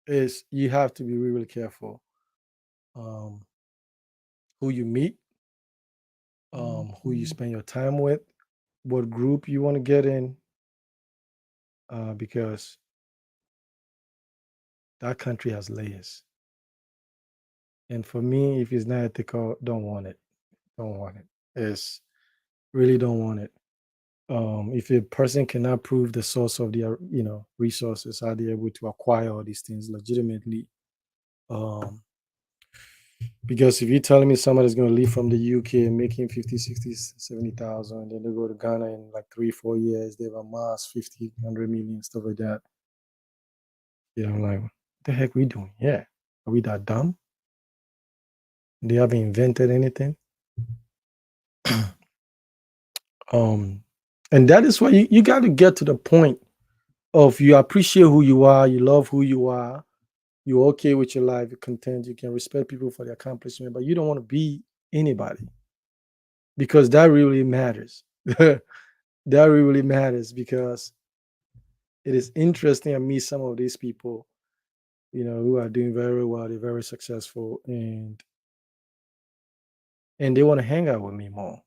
is you have to be really, really careful, um, who you meet, who you spend your time with, what group you want to get in, because that country has layers. And for me, if it's not ethical, don't want it. Don't want it. It's really don't want it. If a person cannot prove the source of their, resources, how they're able to acquire all these things legitimately. Um, because if you're telling me somebody's going to leave from the UK making 50, 60, 70,000, then they go to Ghana in like 3, 4 years, they have amassed 50, 100 million, stuff like that. I'm like, what the heck we doing? Yeah. Are we that dumb? They haven't invented anything. Um, and that is why you got to get to the point of you appreciate who you are, you love who you are, you're okay with your life, you're content, you can respect people for their accomplishment, but you don't want to be anybody, because that really matters. That really matters, because it is interesting. I meet some of these people, who are doing very well, they're very successful, and they want to hang out with me more.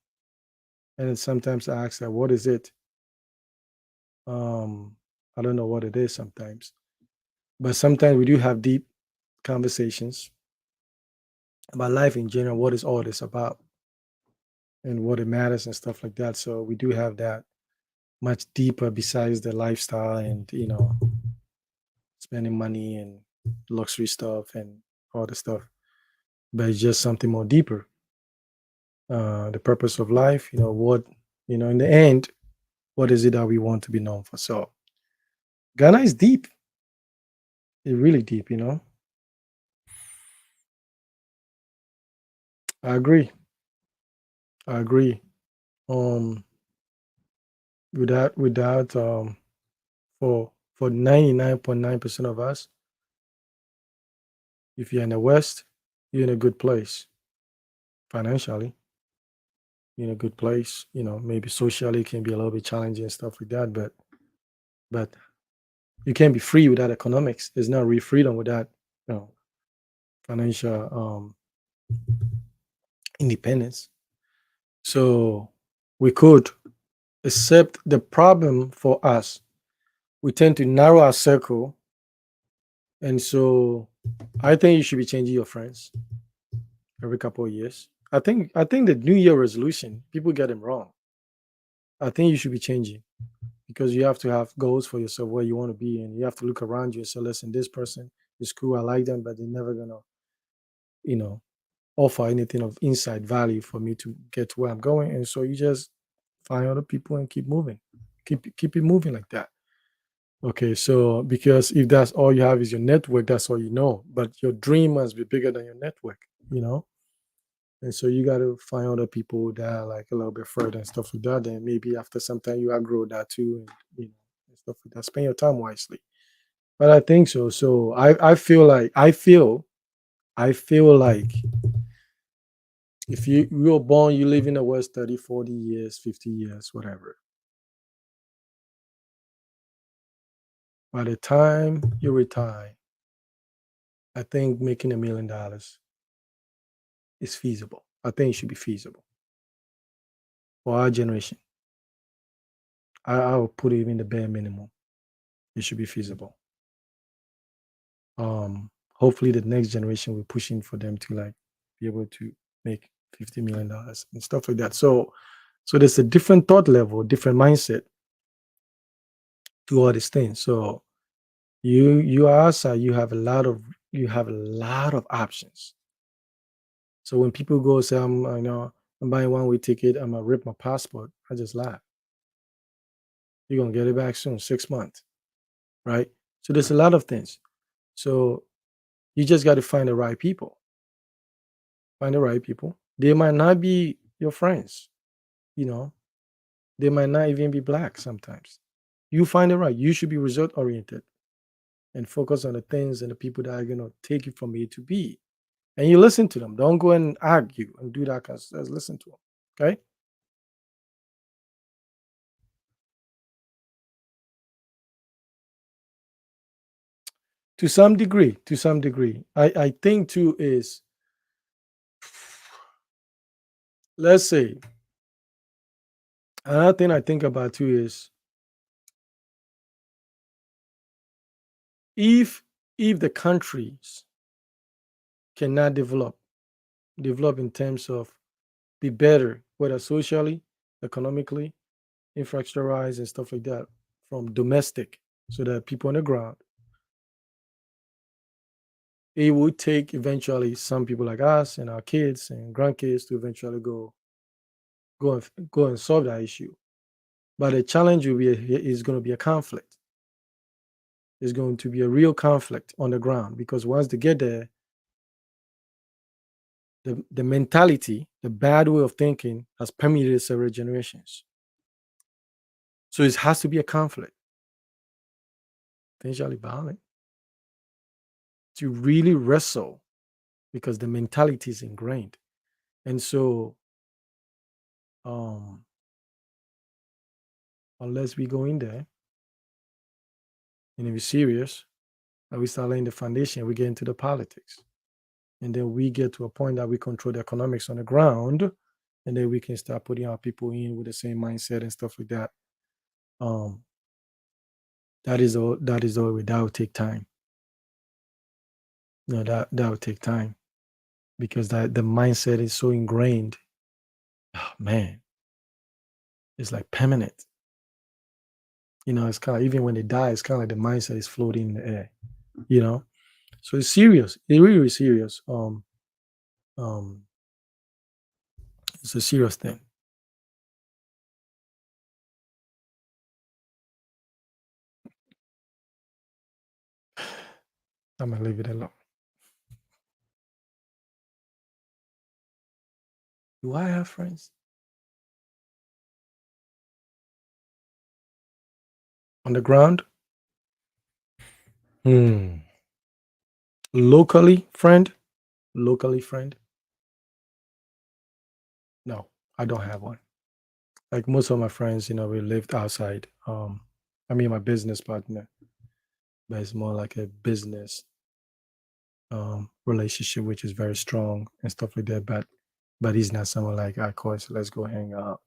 And then sometimes I ask them, what is it? Um, I don't know what it is sometimes, but sometimes we do have deep conversations about life in general, what is all this about, and what it matters and stuff like that. So we do have that much deeper besides the lifestyle and spending money and luxury stuff and all the stuff, but it's just something more deeper. The purpose of life, what, in the end, what is it that we want to be known for? So Ghana is deep. It's really deep. I agree. I agree. Um, without for 99.9% of us, if you're in the West, you're in a good place financially. You're in a good place. Maybe socially it can be a little bit challenging and stuff like that, but You can't be free without economics. There's not real freedom without you know, financial independence. So we could, accept the problem for us. We tend to narrow our circle, and so I think you should be changing your friends every couple of years. I think the New Year resolution people get them wrong. I think you should be changing because you have to have goals for yourself where you want to be, and you have to look around you and say, "Listen, this person is cool. I like them, but they're never gonna, you know, offer anything of inside value for me to get to where I'm going." And so you just find other people and keep moving, keep it moving like that. Okay, so because if that's all you have is your network, that's all you know. But your dream must be bigger than your network, you know. And so you got to find other people that are like a little bit further and stuff like that. And maybe after some time you outgrow that too, and and stuff like that. Spend your time wisely. But I think so. So I feel like I feel like if you were born, you live in the West 30, 40 years, 50 years, whatever. By the time you retire, I think making $1 million is feasible. I think it should be feasible for our generation. I would put it in the bare minimum. It should be feasible. Hopefully the next generation we're pushing for them to like be able to make $50 million and stuff like that. So there's a different thought level, different mindset to all these things. So you are outside, you have a lot of options. So when people go say I'm buying one way ticket, I'm gonna rip my passport, I just laugh. You're gonna get it back soon, 6 months, right? So there's a lot of things. So you just got to find the right people. Find the right people. They might not be your friends, you know. They might not even be black sometimes. You find it right. You should be result oriented and focus on the things and the people that are gonna take you from A to B. And you listen to them. Don't go and argue and do that kind of stuff. Listen to them. Okay. To some degree. To some degree. I think too is, let's say, another thing I think about too is if if the countries cannot develop in terms of be better, whether socially, economically, infrastructure-wise, and stuff like that, from domestic, so that people on the ground, it would take eventually some people like us and our kids and grandkids to eventually go and solve that issue. But the challenge is going to be a conflict. There's going to be a real conflict on the ground because once they get there, the mentality, the bad way of thinking has permeated several generations. So it has to be a conflict, potentially violent, to really wrestle because the mentality is ingrained. And so, um, unless we go in there and if we're serious, and we start laying the foundation, we get into the politics. And then we get to a point that we control the economics on the ground, and then we can start putting our people in with the same mindset and stuff like that. Um, that is all that will take time. That will take time because that the mindset is so ingrained. Oh, man, it's like permanent. It's kind of even when they die, it's kind of like the mindset is floating in the air. You know, so it's serious. It really is serious. Um, it's a serious thing. I'm gonna leave it alone. Do I have friends on the ground? Hmm. Locally, friend. Locally, friend. No, I don't have one. Like most of my friends, we lived outside. I mean, my business partner. but it's more like a business relationship, which is very strong and stuff like that. But he's not someone like, of course, let's go hang out.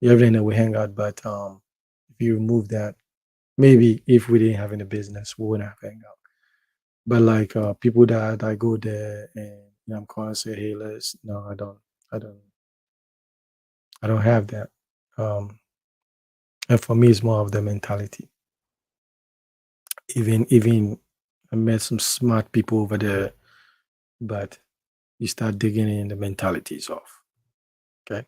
Every day we hang out, but if you remove that, maybe if we didn't have any business, we wouldn't have hang out. But like people that I go there and I'm calling and say, hey, let's no, I don't, I don't have that. Um, and for me, it's more of the mentality. Even I met some smart people over there, but you start digging in, the mentality is off. Okay.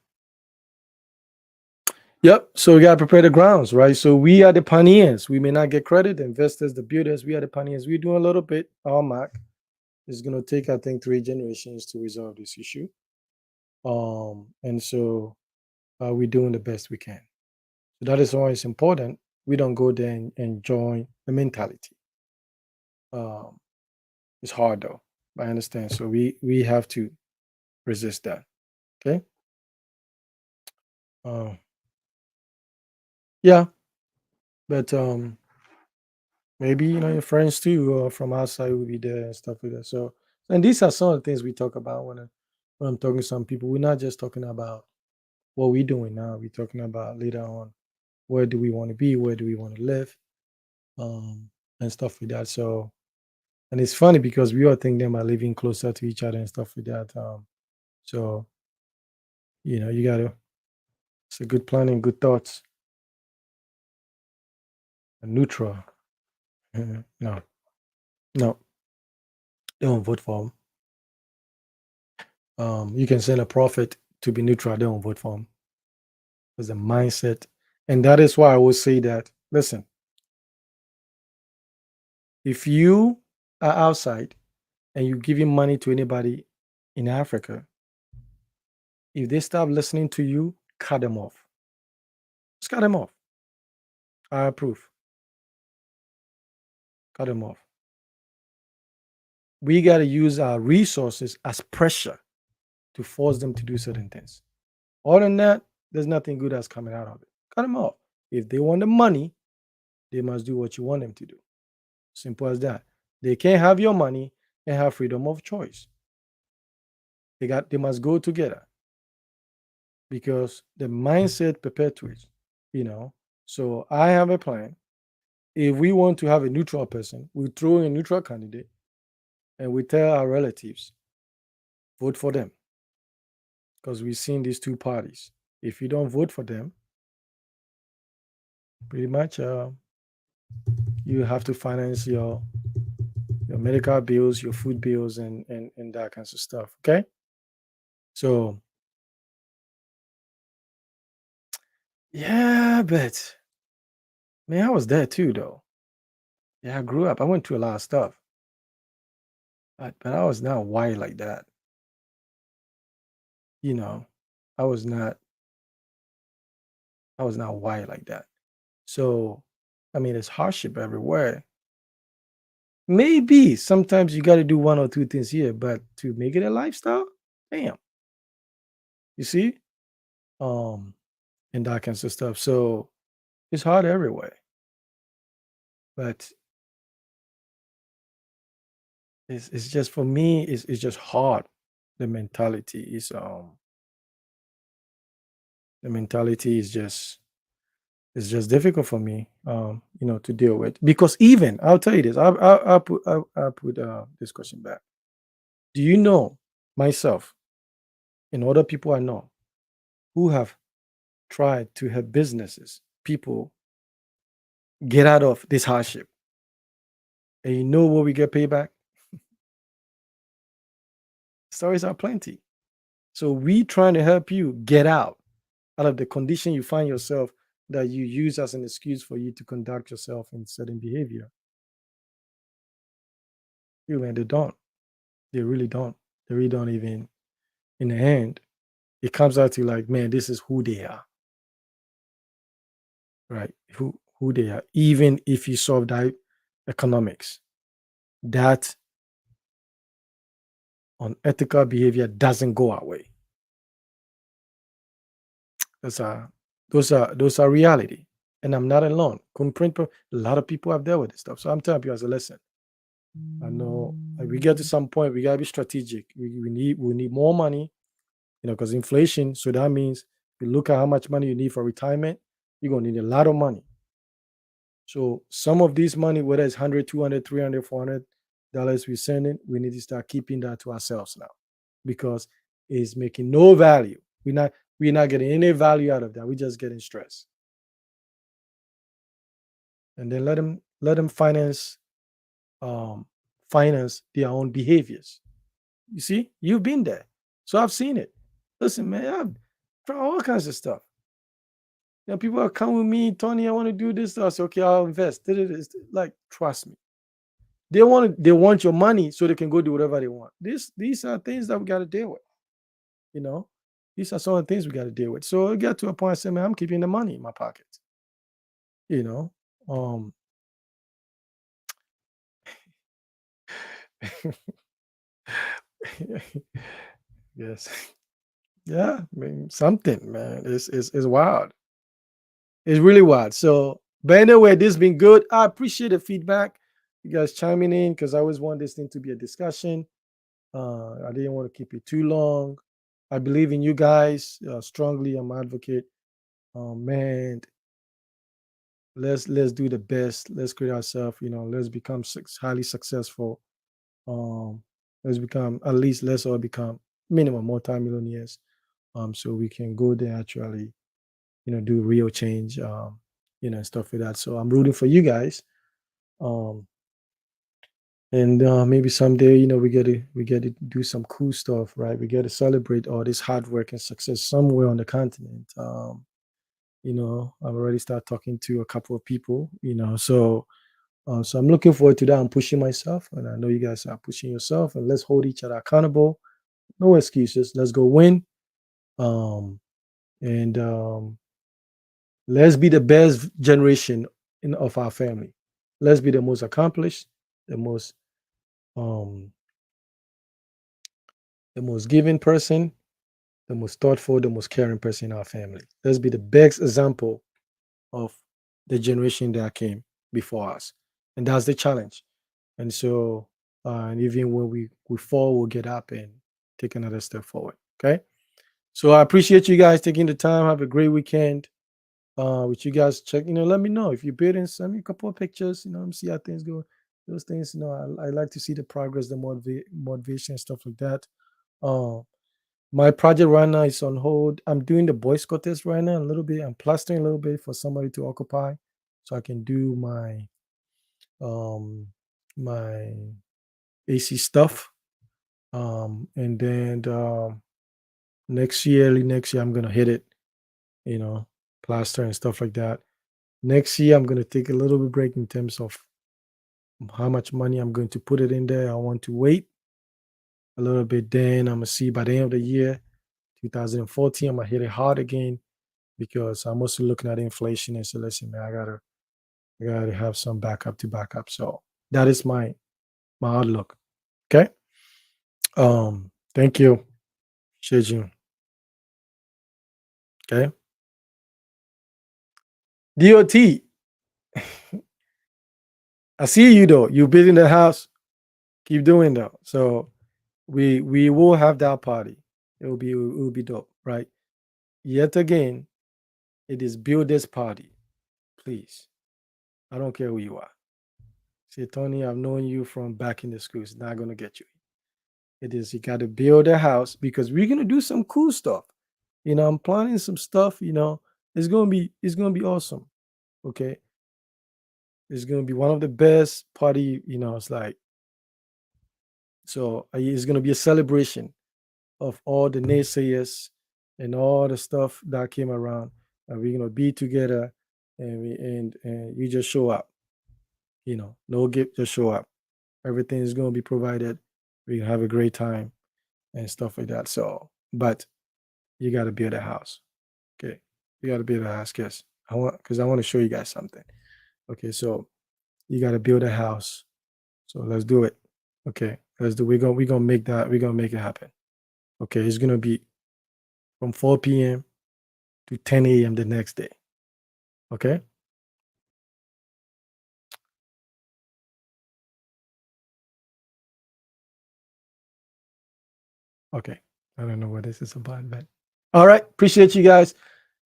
Yep. So we gotta prepare the grounds, right? So we are the pioneers. We may not get credit, the investors, the builders, we are the pioneers. We're doing a little bit, our mark. It's gonna take, I think, 3 generations to resolve this issue. And so we're doing the best we can. So that is why it's important. We don't go there and join the mentality. Um, it's hard though. I understand. So we have to resist that. Okay. Uh, yeah, but maybe your friends too from outside will be there and stuff like that. So, and these are some of the things we talk about when I'm talking to some people. We're not just talking about what we're doing now. We're talking about later on, where do we want to be, where do we want to live, and stuff like that. So, and it's funny because we all think them are living closer to each other and stuff like that. So you gotta. It's a good planning, good thoughts, and neutral. No, no, they won't vote for him. You can send a prophet to be neutral. They won't vote for him. There's a mindset, and that is why I would say that. Listen, if you are outside and you're giving money to anybody in Africa, if they stop listening to you, cut them off. Just cut them off. I approve. Cut them off. We got to use our resources as pressure to force them to do certain things. Other than that, there's nothing good that's coming out of it. Cut them off. If they want the money, they must do what you want them to do. Simple as that. They can't have your money and have freedom of choice. They must go together because the mindset perpetuates, you know. So I have a plan. If we want to have a neutral person, we throw in a neutral candidate and we tell our relatives, vote for them. Because we've seen these two parties. If you don't vote for them, pretty much you have to finance your medical bills, your food bills, and that kinds of stuff. Okay. So yeah, but man, I was there too though. Yeah, I grew up. I went through a lot of stuff. But I was not white like that. You know, I was not I was not white like that. So I mean it's hardship everywhere. Maybe sometimes you gotta do one or two things here, but to make it a lifestyle, damn. You see? Um and that kinds of stuff. So it's hard everywhere. But it's just for me, it's just hard. The mentality is it's just difficult for me to deal with because even I'll tell you this, I'll put this question back. Do you know myself and other people I know who have tried to help businesses, people get out of this hardship, and you know what we get payback? Stories are plenty. So we trying to help you get out of the condition you find yourself that you use as an excuse for you to conduct yourself in certain behavior. You man, they don't. They really don't. They really don't even. In the end, it comes out to like, man, this is who they are, right? Who they are. Even if you solve that economics, that unethical behavior doesn't go away. Those are those are reality. And I'm not alone. Couldn't print. A lot of people have dealt with this stuff. So I'm telling you as a lesson. I know we get to some point, we gotta be strategic. We need more money, because inflation. So that means you look at how much money you need for retirement, you're gonna need a lot of money. So some of this money, whether it's 100, 200, 300, $400 we're sending, we need to start keeping that to ourselves now because it's making no value. We're not getting any value out of that. We're just getting stress. And then let them um finance their own behaviors. You see, you've been there. So I've seen it. Listen, man, I've tried all kinds of stuff. People are coming with me, Tony, I want to do this. I say, okay, I'll invest. It's like, trust me. They want your money so they can go do whatever they want. These are things that we got to deal with. You know, these are some of the things we got to deal with. So I get to a point, I say, man, I'm keeping the money in my pocket. You know, um, yes, yeah, I mean, something, man. It's wild. It's really wild. So, but anyway, this has been good. I appreciate the feedback. You guys chiming in because I always want this thing to be a discussion. I didn't want to keep it too long. I believe in you guys strongly. I'm an advocate. Man, let's do the best. Let's create ourselves. Let's become highly successful. Um, let's become at least let's all become minimum multi-millionaires. So we can go there actually do real change, and stuff like that. So I'm rooting for you guys. Um, and maybe someday, we get to do some cool stuff, right? We get to celebrate all this hard work and success somewhere on the continent. I've already started talking to a couple of people, so I'm looking forward to that. I'm pushing myself, and I know you guys are pushing yourself. And let's hold each other accountable. No excuses. Let's go win. And let's be the best generation of our family. Let's be the most accomplished, the most um the most giving person, the most thoughtful, the most caring person in our family. Let's be the best example of the generation that came before us. And that's the challenge. And so and even when we fall, we'll get up and take another step forward. Okay. So I appreciate you guys taking the time. Have a great weekend. With you guys check, let me know if you're bidding, send me a couple of pictures, let me see how things go. Those things, I like to see the progress, the motivation, stuff like that. Uh, my project right now is on hold. I'm doing the Boy Scout test right now a little bit. I'm plastering a little bit for somebody to occupy so I can do my AC stuff. And then early next year, I'm gonna hit it, you know, plaster and stuff like that. Next year, I'm going to take a little bit break in terms of how much money I'm going to put it in there. I want to wait a little bit. Then I'm going to see by the end of the year, 2014, I'm going to hit it hard again because I'm also looking at inflation and say, listen, man, I gotta have some backup to backup. So that is my outlook. Okay. Thank you, Shejun. Okay. DOT. I see you though. You building the house. Keep doing that. So we will have that party. It will be dope, right? Yet again, it is builders party. Please, I don't care who you are. Say, Tony, I've known you from back in the school. It's not gonna get you. It is you got to build a house because we're gonna do some cool stuff. I'm planning some stuff. It's gonna be awesome. Okay, it's gonna be one of the best party. It's like so. It's gonna be a celebration of all the naysayers and all the stuff that came around. And we're gonna be together, and you just show up. No gift, just show up. Everything is gonna be provided. We can have a great time and stuff like that. So, but you gotta build a house. Okay, you gotta build a house, because I want to show you guys something. Okay, so you gotta build a house. So let's do it. Okay, let's do. We're gonna make that. We're gonna make it happen. Okay, it's gonna be from 4 p.m. to 10 a.m. the next day. Okay. Okay. I don't know what this is about, but all right. Appreciate you guys.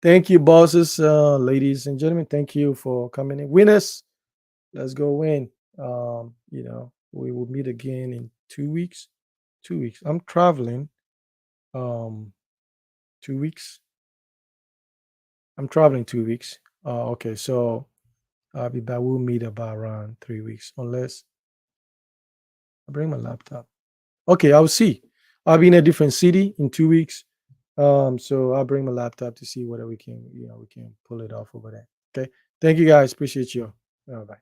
Thank you, bosses, ladies and gentlemen. Thank you for coming in. Winners, let's go win. We will meet again in 2 weeks. 2 weeks. I'm traveling. Um, 2 weeks. I'm traveling 2 weeks. Okay, so I'll be back. We'll meet about around 3 weeks, unless I bring my laptop. Okay, I'll see. I'll be in a different city in 2 weeks. So I'll bring my laptop to see whether we can pull it off over there. Okay. Thank you guys. Appreciate you. Bye.